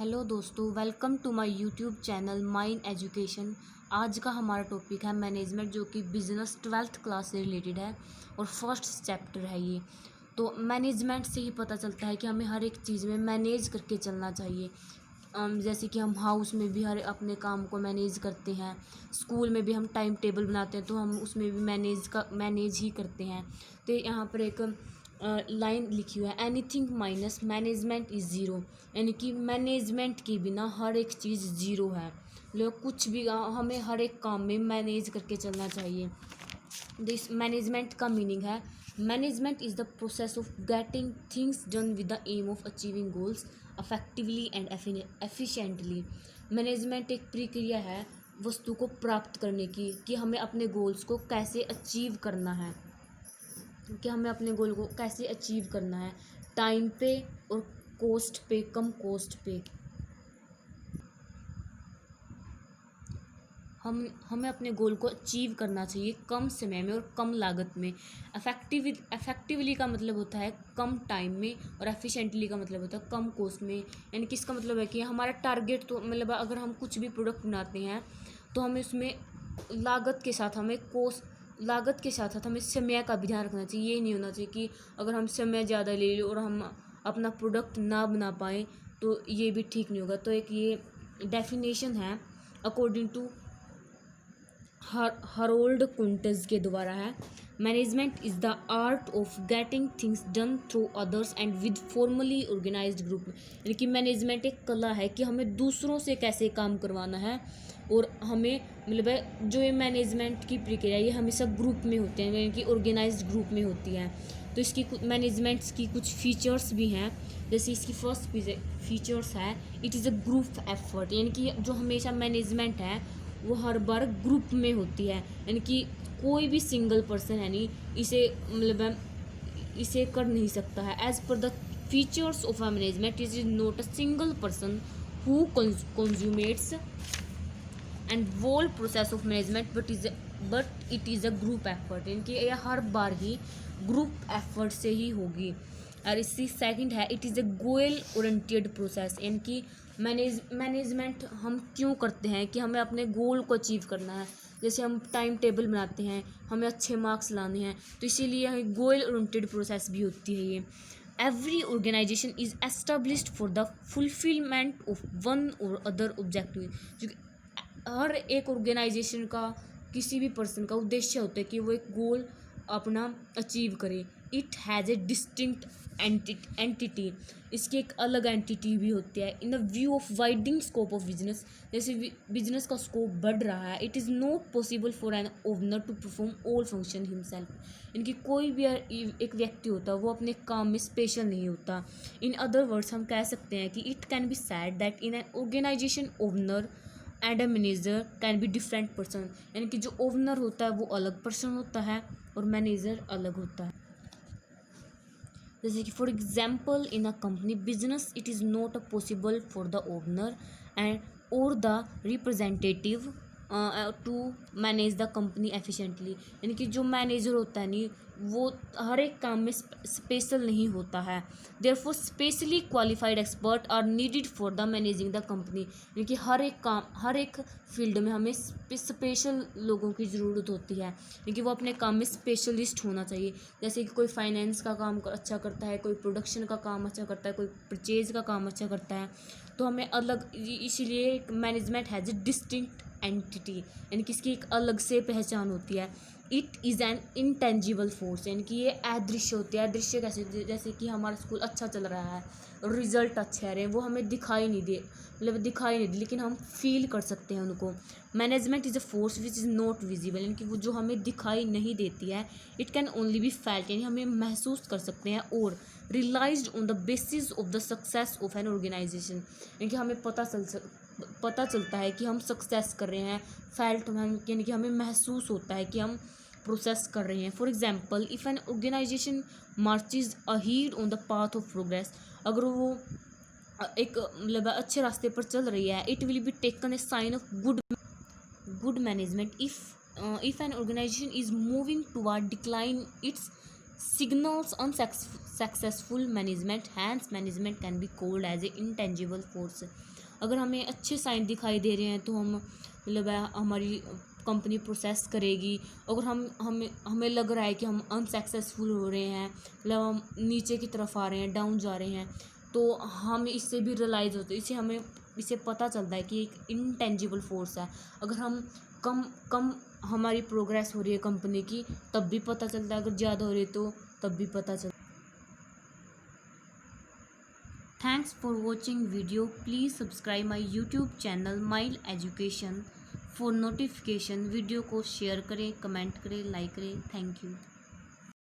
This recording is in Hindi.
हेलो दोस्तों, welcome to my YouTube channel mine education. आज का हमारा टॉपिक है मैनेजमेंट, जो कि बिजनेस 12th क्लास से रिलेटेड है और फर्स्ट चैप्टर है ये। तो मैनेजमेंट से ही पता चलता है कि हमें हर एक चीज़ में मैनेज करके चलना चाहिए। जैसे कि हम हाउस में भी हर अपने काम को मैनेज करते हैं, स्कूल में भी हम टाइम टेबल बनाते हैं तो हम उसमें भी मैनेज ही करते हैं। तो यहाँ पर एक लाइन लिखी हुई है, anything minus management is zero, यानी कि मैनेजमेंट के बिना हर एक चीज़ ज़ीरो है। लोग कुछ भी हमें हर एक काम में मैनेज करके चलना चाहिए। दिस मैनेजमेंट का मीनिंग है, management is the process of getting things done with the aim of achieving goals effectively and efficiently. Management एक प्रक्रिया है वस्तु को प्राप्त करने की, कि हमें अपने गोल्स को कैसे अचीव करना है, टाइम पे और कॉस्ट पे, कम कॉस्ट पे। हमें अपने गोल को अचीव करना चाहिए कम समय में और कम लागत में। अफेक्टिवली का मतलब होता है कम टाइम में, और एफिशिएंटली का मतलब होता है कम कॉस्ट में। यानी कि इसका मतलब है कि हमारा टारगेट, तो मतलब अगर हम कुछ भी प्रोडक्ट बनाते हैं तो हमें उसमें लागत के साथ हमें समय का भी ध्यान रखना चाहिए। ये नहीं होना चाहिए कि अगर हम समय ज़्यादा ले लें और हम अपना प्रोडक्ट ना बना पाएँ, तो ये भी ठीक नहीं होगा। तो एक ये डेफिनेशन है अकॉर्डिंग टू हरोल्ड कुंटज के द्वारा है, management is the art of getting things done through others and with formally organized group. यानी कि मैनेजमेंट एक कला है कि हमें दूसरों से कैसे काम करवाना है, और हमें मतलब जो ये मैनेजमेंट की प्रक्रिया ये हमेशा ग्रुप में होते हैं, यानी कि ऑर्गेनाइज्ड ग्रुप में होती है। तो इसकी मैनेजमेंट्स की कुछ फीचर्स भी हैं। जैसे इसकी फर्स्ट फीचर्स है, it is a group effort, यानी कि जो हमेशा मैनेजमेंट है वो हर बार ग्रुप में होती है। यानी कि कोई भी सिंगल पर्सन है नहीं इसे कर नहीं सकता है। As per the features of a management, is not a single person who consummates and whole process of management, but it is a group effort, यानी कि यह हर बार ही ग्रुप एफर्ट से ही होगी। और इसकी सेकंड है, it is a goal oriented process, यानी कि मैनेजमेंट हम क्यों करते हैं कि हमें अपने गोल को अचीव करना है। जैसे हम टाइम टेबल बनाते हैं, हमें अच्छे मार्क्स लाने हैं, तो इसीलिए गोल ओरिएंटेड प्रोसेस भी होती है ये। Every organization is established for the fulfilment of one or other objective. हर एक ऑर्गेनाइजेशन का, किसी भी पर्सन का उद्देश्य होता है कि वो एक गोल अपना अचीव करे। It has a distinct entity, इसकी एक अलग एंटिटी भी होती है। In the view of widening scope of business, जैसे बिजनेस का स्कोप बढ़ रहा है, it is not possible for an owner to perform all function himself. इनकी कोई भी एक व्यक्ति होता है वो अपने काम में स्पेशल नहीं होता। इन अदर वर्ड्स हम कह सकते हैं कि it can be said that in an organization owner and a manager can be different person, यानी कि जो ओनर होता है वो अलग पर्सन होता है और मैनेजर अलग होता है। जैसे कि for example in a company business, it is not a possible for the owner and और the representative to manage the company efficiently, यानी कि जो मैनेजर होता है नहीं वो हर एक काम में स्पेशल नहीं होता है। Therefore specially qualified expert are needed for the managing the company, यानी कि हर एक फील्ड में हमें स्पेशल लोगों की ज़रूरत होती है, क्योंकि वो अपने काम में स्पेशलिस्ट होना चाहिए। जैसे कि कोई फाइनेंस का काम अच्छा करता है, कोई प्रोडक्शन का काम अच्छा करता है, कोई परचेज का काम अच्छा करता है, तो हमें अलग, इसीलिए management has a distinct entity, यानी कि इसकी एक अलग से पहचान होती है। It is an intangible force, यानी कि ये अदृश्य होती है। अदृश्य कैसे, जैसे कि हमारा स्कूल अच्छा चल रहा है, रिजल्ट अच्छे आ रहे हैं, वो हमें दिखाई नहीं दे, लेकिन हम फील कर सकते हैं उनको। Management is a force which is not visible, यानी कि वो जो हमें दिखाई नहीं देती है, it can only be felt, यानी हमें महसूस कर सकते हैं, और realized on the basis of the success of an organization, यानी कि हमें पता चलता है कि हम सक्सेस कर रहे हैं। फेल्ट यानी कि हमें महसूस होता है कि हम प्रोसेस कर रहे हैं। For example, if an organisation marches ahead on the path of progress, अगर वो एक अच्छे रास्ते पर चल रही है, it will be taken a sign of good management. If an organisation is moving toward decline, it's signals unsuccessful management, hence management can be called as an intangible force। अगर हमें अच्छे साइन दिखाई दे रहे हैं तो हम मतलब हमारी कंपनी प्रोसेस करेगी। अगर हमें लग रहा है कि हम अनसक्सेसफुल हो रहे हैं, मतलब हम नीचे की तरफ आ रहे हैं, डाउन जा रहे हैं, तो हम इससे भी रियलाइज़ होते हैं, इससे पता चलता है कि एक इनटेंजिबल फोर्स है। अगर हम कम कम हमारी प्रोग्रेस हो रही है कंपनी की, तब भी पता चलता है, अगर ज़्यादा हो रही है तो तब भी पता चलता है। Thanks for watching video. Please subscribe my YouTube channel mile education for notification. Video को शेयर करें, कमेंट करें, लाइक करें। Thank you.